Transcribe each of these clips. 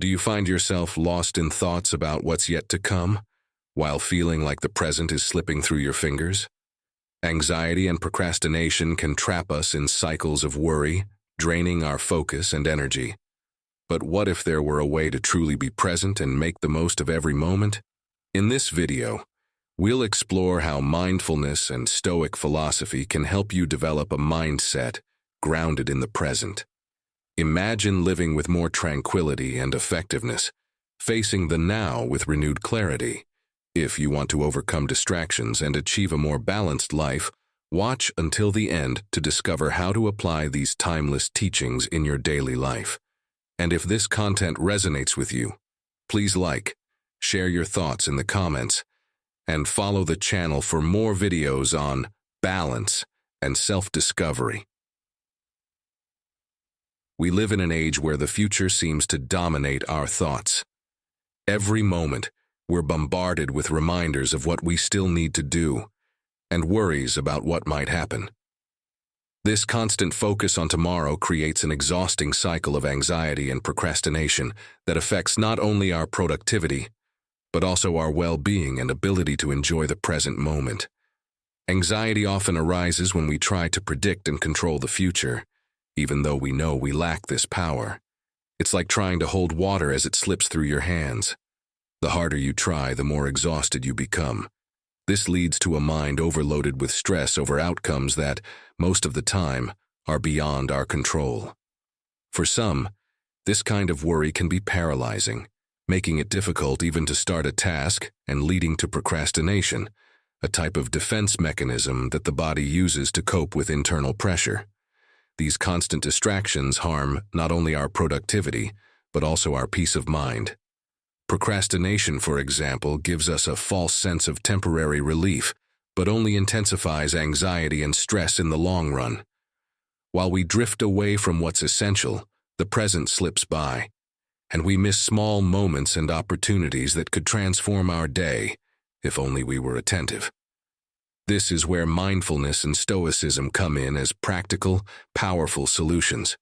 Do you find yourself lost in thoughts about what's yet to come, while feeling like the present is slipping through your fingers? Anxiety and procrastination can trap us in cycles of worry, draining our focus and energy. But what if there were a way to truly be present and make the most of every moment? In this video, we'll explore how mindfulness and Stoic philosophy can help you develop a mindset grounded in the present. Imagine living with more tranquility and effectiveness, facing the now with renewed clarity. If you want to overcome distractions and achieve a more balanced life, watch until the end to discover how to apply these timeless teachings in your daily life. And if this content resonates with you, please like, share your thoughts in the comments, and follow the channel for more videos on balance and self-discovery. We live in an age where the future seems to dominate our thoughts. Every moment, we're bombarded with reminders of what we still need to do and worries about what might happen. This constant focus on tomorrow creates an exhausting cycle of anxiety and procrastination that affects not only our productivity, but also our well-being and ability to enjoy the present moment. Anxiety often arises when we try to predict and control the future, even though we know we lack this power. It's like trying to hold water as it slips through your hands. The harder you try, the more exhausted you become. This leads to a mind overloaded with stress over outcomes that, most of the time, are beyond our control. For some, this kind of worry can be paralyzing, making it difficult even to start a task and leading to procrastination, a type of defense mechanism that the body uses to cope with internal pressure. These constant distractions harm not only our productivity, but also our peace of mind. Procrastination, for example, gives us a false sense of temporary relief, but only intensifies anxiety and stress in the long run. While we drift away from what's essential, the present slips by, and we miss small moments and opportunities that could transform our day, if only we were attentive. This is where mindfulness and Stoicism come in as practical, powerful solutions.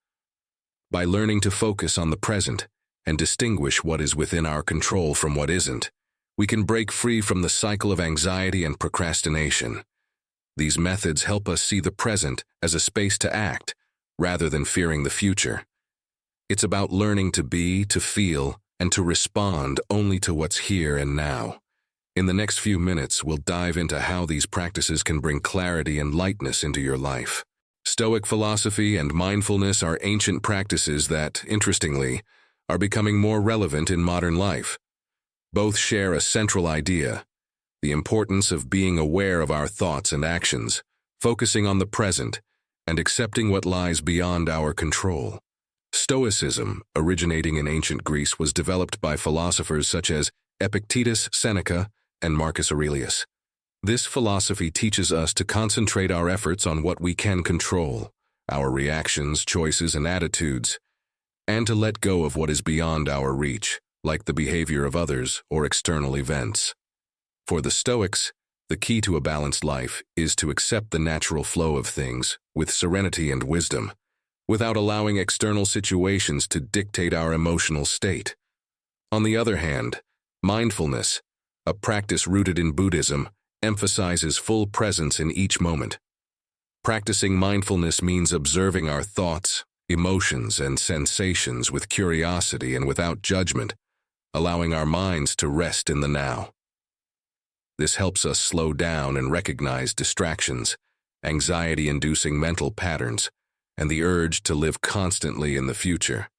By learning to focus on the present and distinguish what is within our control from what isn't, we can break free from the cycle of anxiety and procrastination. These methods help us see the present as a space to act, rather than fearing the future. It's about learning to be, to feel, and to respond only to what's here and now. In the next few minutes, we'll dive into how these practices can bring clarity and lightness into your life. Stoic philosophy and mindfulness are ancient practices that, interestingly, are becoming more relevant in modern life. Both share a central idea: the importance of being aware of our thoughts and actions, focusing on the present, and accepting what lies beyond our control. Stoicism, originating in ancient Greece, was developed by philosophers such as Epictetus, Seneca, and Marcus Aurelius. This philosophy teaches us to concentrate our efforts on what we can control, our reactions, choices, and attitudes, and to let go of what is beyond our reach, like the behavior of others or external events. For the Stoics, the key to a balanced life is to accept the natural flow of things with serenity and wisdom, without allowing external situations to dictate our emotional state. On the other hand, mindfulness, a practice rooted in Buddhism, emphasizes full presence in each moment. Practicing mindfulness means observing our thoughts, emotions, and sensations with curiosity and without judgment, allowing our minds to rest in the now. This helps us slow down and recognize distractions, anxiety-inducing mental patterns, and the urge to live constantly in the future.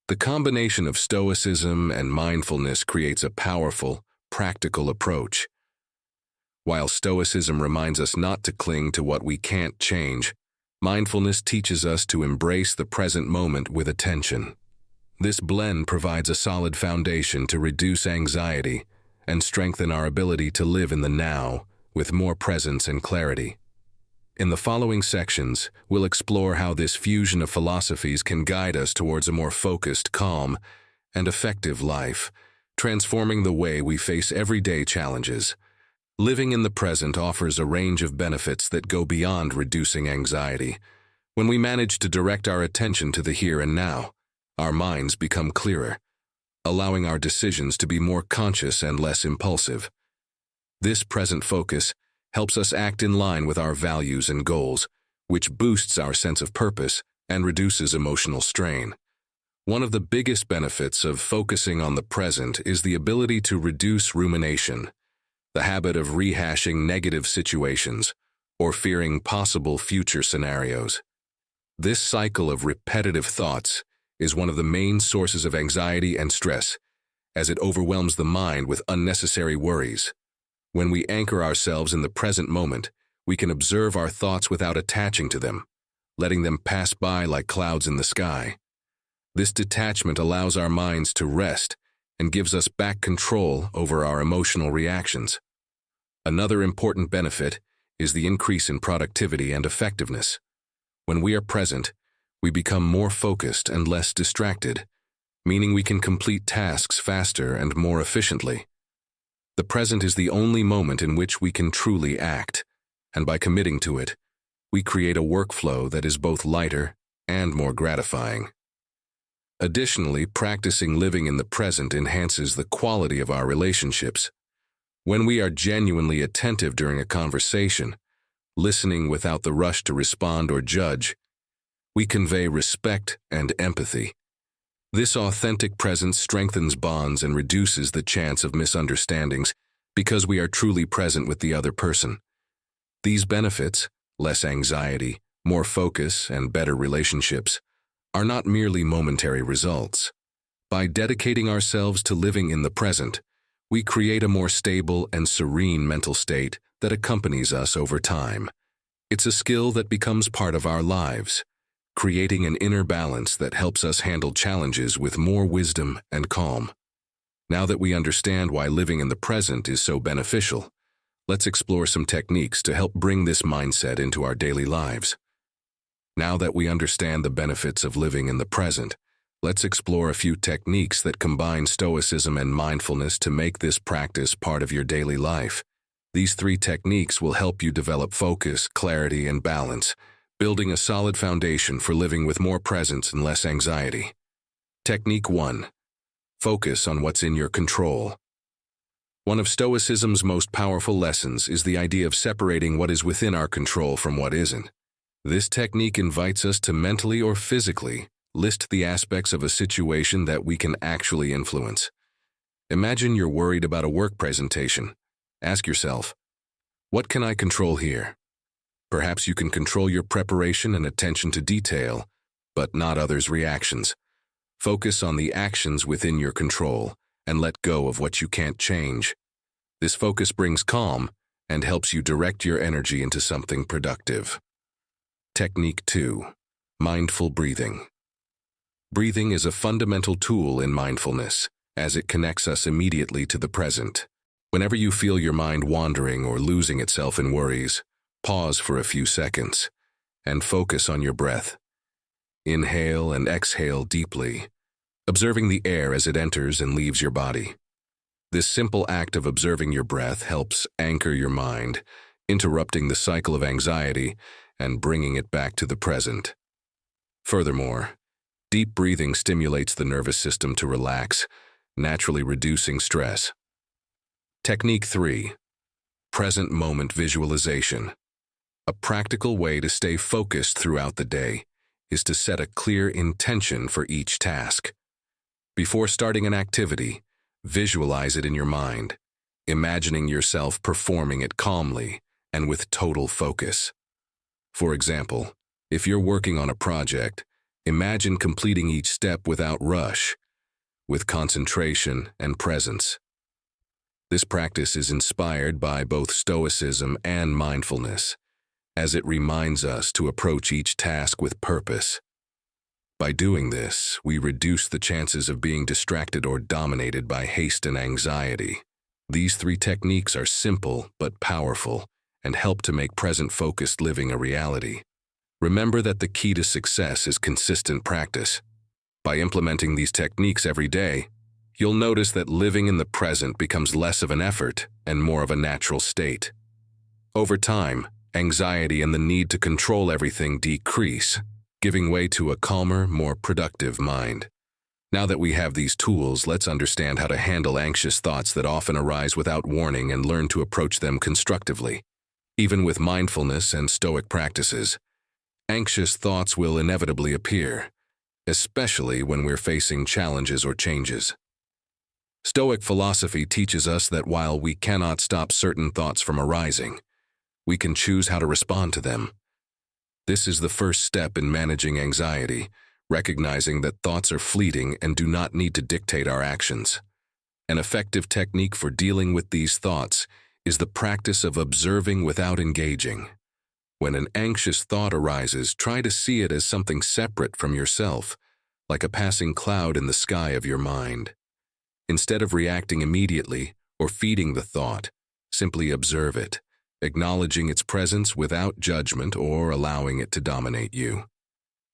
The combination of Stoicism and mindfulness creates a powerful, practical approach. While Stoicism reminds us not to cling to what we can't change, mindfulness teaches us to embrace the present moment with attention. This blend provides a solid foundation to reduce anxiety and strengthen our ability to live in the now with more presence and clarity. In the following sections, we'll explore how this fusion of philosophies can guide us towards a more focused, calm, and effective life, transforming the way we face everyday challenges. Living in the present offers a range of benefits that go beyond reducing anxiety. When we manage to direct our attention to the here and now, our minds become clearer, allowing our decisions to be more conscious and less impulsive. This present focus helps us act in line with our values and goals, which boosts our sense of purpose and reduces emotional strain. One of the biggest benefits of focusing on the present is the ability to reduce rumination, the habit of rehashing negative situations or fearing possible future scenarios. This cycle of repetitive thoughts is one of the main sources of anxiety and stress, as it overwhelms the mind with unnecessary worries. When we anchor ourselves in the present moment, we can observe our thoughts without attaching to them, letting them pass by like clouds in the sky. This detachment allows our minds to rest and gives us back control over our emotional reactions. Another important benefit is the increase in productivity and effectiveness. When we are present, we become more focused and less distracted, meaning we can complete tasks faster and more efficiently. The present is the only moment in which we can truly act, and by committing to it, we create a workflow that is both lighter and more gratifying. Additionally, practicing living in the present enhances the quality of our relationships. When we are genuinely attentive during a conversation, listening without the rush to respond or judge, we convey respect and empathy. This authentic presence strengthens bonds and reduces the chance of misunderstandings because we are truly present with the other person. These benefits, less anxiety, more focus, and better relationships, are not merely momentary results. By dedicating ourselves to living in the present, we create a more stable and serene mental state that accompanies us over time. It's a skill that becomes part of our lives, creating an inner balance that helps us handle challenges with more wisdom and calm. Now that we understand why living in the present is so beneficial, let's explore some techniques to help bring this mindset into our daily lives. Now that we understand the benefits of living in the present, let's explore a few techniques that combine stoicism and mindfulness to make this practice part of your daily life. These 3 techniques will help you develop focus, clarity, and balance, building a solid foundation for living with more presence and less anxiety. Technique 1. Focus on what's in your control. One of Stoicism's most powerful lessons is the idea of separating what is within our control from what isn't. This technique invites us to mentally or physically list the aspects of a situation that we can actually influence. Imagine you're worried about a work presentation. Ask yourself, what can I control here? Perhaps you can control your preparation and attention to detail, but not others' reactions. Focus on the actions within your control and let go of what you can't change. This focus brings calm and helps you direct your energy into something productive. Technique 2. Mindful breathing. Breathing is a fundamental tool in mindfulness, as it connects us immediately to the present. Whenever you feel your mind wandering or losing itself in worries, pause for a few seconds and focus on your breath. Inhale and exhale deeply, observing the air as it enters and leaves your body. This simple act of observing your breath helps anchor your mind, interrupting the cycle of anxiety and bringing it back to the present. Furthermore, deep breathing stimulates the nervous system to relax, naturally reducing stress. Technique 3. Present moment visualization. A practical way to stay focused throughout the day is to set a clear intention for each task. Before starting an activity, visualize it in your mind, imagining yourself performing it calmly and with total focus. For example, if you're working on a project, imagine completing each step without rush, with concentration and presence. This practice is inspired by both Stoicism and mindfulness, as it reminds us to approach each task with purpose. By doing this, we reduce the chances of being distracted or dominated by haste and anxiety. These 3 techniques are simple but powerful and help to make present-focused living a reality. Remember that the key to success is consistent practice. By implementing these techniques every day, you'll notice that living in the present becomes less of an effort and more of a natural state. Over time, anxiety and the need to control everything decrease, giving way to a calmer, more productive mind. Now that we have these tools, let's understand how to handle anxious thoughts that often arise without warning and learn to approach them constructively. Even with mindfulness and Stoic practices, anxious thoughts will inevitably appear, especially when we're facing challenges or changes. Stoic philosophy teaches us that while we cannot stop certain thoughts from arising, we can choose how to respond to them. This is the first step in managing anxiety, recognizing that thoughts are fleeting and do not need to dictate our actions. An effective technique for dealing with these thoughts is the practice of observing without engaging. When an anxious thought arises, try to see it as something separate from yourself, like a passing cloud in the sky of your mind. Instead of reacting immediately or feeding the thought, simply observe it, acknowledging its presence without judgment or allowing it to dominate you.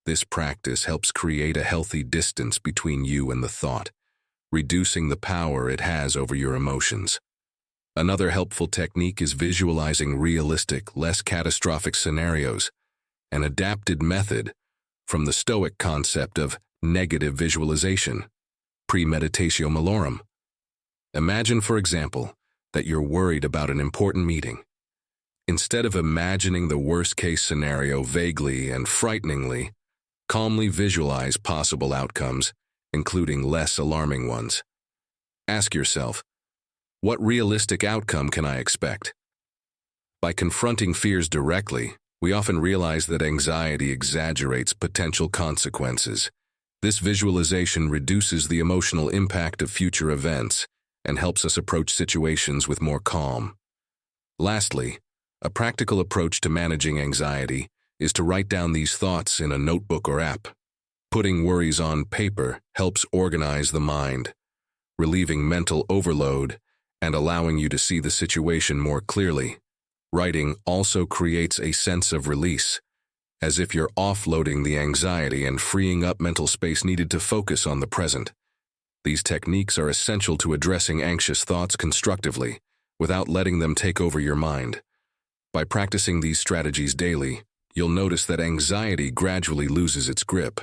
This practice helps create a healthy distance between you and the thought, reducing the power it has over your emotions. Another helpful technique is visualizing realistic, less catastrophic scenarios, an adapted method from the Stoic concept of negative visualization, premeditatio malorum. Imagine, for example, that you're worried about an important meeting. Instead of imagining the worst-case scenario vaguely and frighteningly, calmly visualize possible outcomes, including less alarming ones. Ask yourself, what realistic outcome can I expect? By confronting fears directly, we often realize that anxiety exaggerates potential consequences. This visualization reduces the emotional impact of future events and helps us approach situations with more calm. Lastly, a practical approach to managing anxiety is to write down these thoughts in a notebook or app. Putting worries on paper helps organize the mind, relieving mental overload and allowing you to see the situation more clearly. Writing also creates a sense of release, as if you're offloading the anxiety and freeing up mental space needed to focus on the present. These techniques are essential to addressing anxious thoughts constructively, without letting them take over your mind. By practicing these strategies daily, you'll notice that anxiety gradually loses its grip,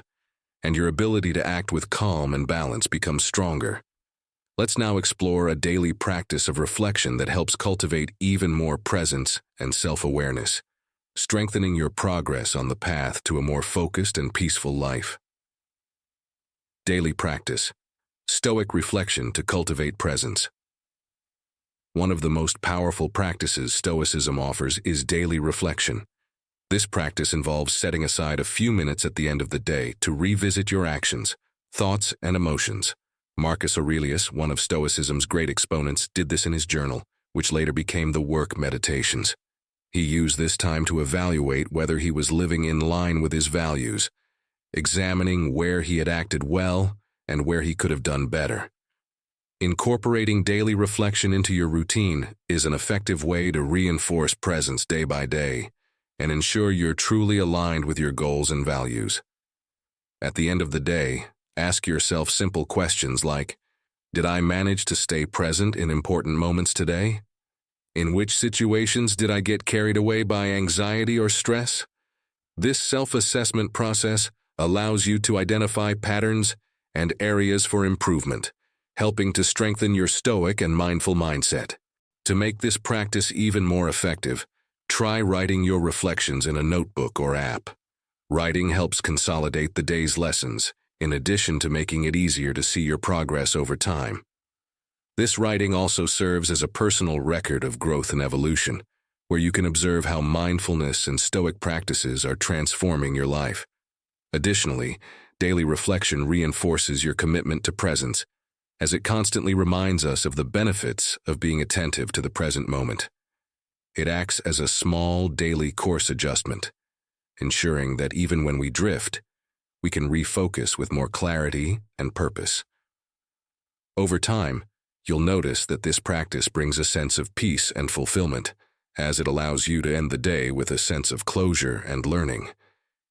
and your ability to act with calm and balance becomes stronger. Let's now explore a daily practice of reflection that helps cultivate even more presence and self-awareness, strengthening your progress on the path to a more focused and peaceful life. Daily practice. Stoic reflection to cultivate presence. One of the most powerful practices Stoicism offers is daily reflection. This practice involves setting aside a few minutes at the end of the day to revisit your actions, thoughts, and emotions. Marcus Aurelius, one of Stoicism's great exponents, did this in his journal, which later became the work Meditations. He used this time to evaluate whether he was living in line with his values, examining where he had acted well and where he could have done better. Incorporating daily reflection into your routine is an effective way to reinforce presence day by day and ensure you're truly aligned with your goals and values. At the end of the day, ask yourself simple questions like, did I manage to stay present in important moments today? In which situations did I get carried away by anxiety or stress? This self-assessment process allows you to identify patterns and areas for improvement, helping to strengthen your stoic and mindful mindset. To make this practice even more effective, try writing your reflections in a notebook or app. Writing helps consolidate the day's lessons, in addition to making it easier to see your progress over time. This writing also serves as a personal record of growth and evolution, where you can observe how mindfulness and stoic practices are transforming your life. Additionally, daily reflection reinforces your commitment to presence, as it constantly reminds us of the benefits of being attentive to the present moment. It acts as a small daily course adjustment, ensuring that even when we drift, we can refocus with more clarity and purpose. Over time, you'll notice that this practice brings a sense of peace and fulfillment, as it allows you to end the day with a sense of closure and learning.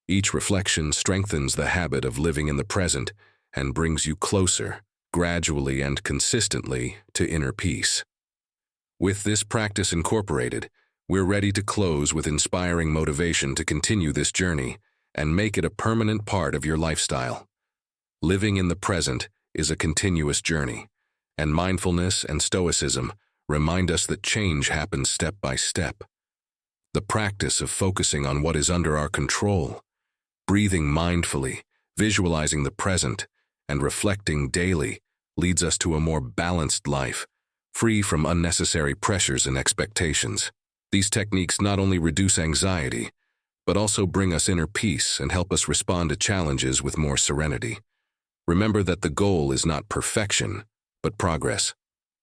Each reflection strengthens the habit of living in the present and brings you closer, gradually and consistently, to inner peace. With this practice incorporated, we're ready to close with inspiring motivation to continue this journey and make it a permanent part of your lifestyle. Living in the present is a continuous journey, and mindfulness and stoicism remind us that change happens step by step. The practice of focusing on what is under our control, breathing mindfully, visualizing the present, and reflecting daily leads us to a more balanced life, free from unnecessary pressures and expectations. These techniques not only reduce anxiety, but also bring us inner peace and help us respond to challenges with more serenity. Remember that the goal is not perfection, but progress.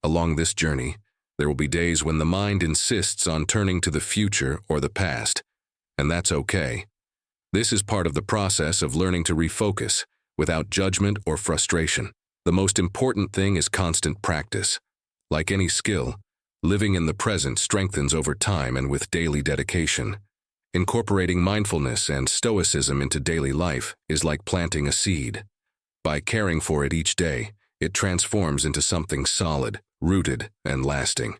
Along this journey, there will be days when the mind insists on turning to the future or the past, and that's okay. This is part of the process of learning to refocus without judgment or frustration. The most important thing is constant practice. Like any skill, living in the present strengthens over time and with daily dedication. Incorporating mindfulness and stoicism into daily life is like planting a seed. By caring for it each day, it transforms into something solid, rooted, and lasting.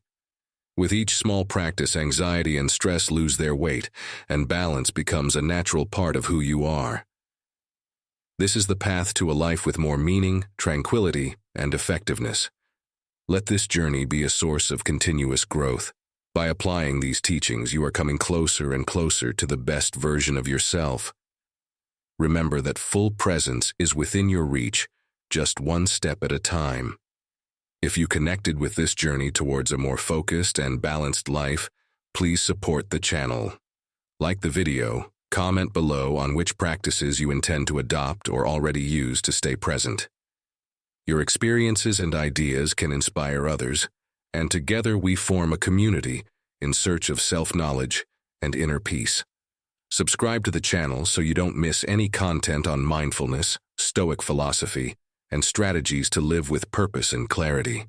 With each small practice, anxiety and stress lose their weight, and balance becomes a natural part of who you are. This is the path to a life with more meaning, tranquility, and effectiveness. Let this journey be a source of continuous growth. By applying these teachings, you are coming closer and closer to the best version of yourself. Remember that full presence is within your reach, just one step at a time. If you connected with this journey towards a more focused and balanced life, please support the channel. Like the video, comment below on which practices you intend to adopt or already use to stay present. Your experiences and ideas can inspire others, and together we form a community in search of self-knowledge and inner peace. Subscribe to the channel so you don't miss any content on mindfulness, Stoic philosophy, and strategies to live with purpose and clarity.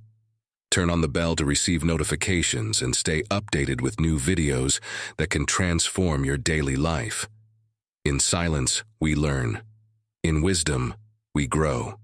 Turn on the bell to receive notifications and stay updated with new videos that can transform your daily life. In silence, we learn. In wisdom, we grow.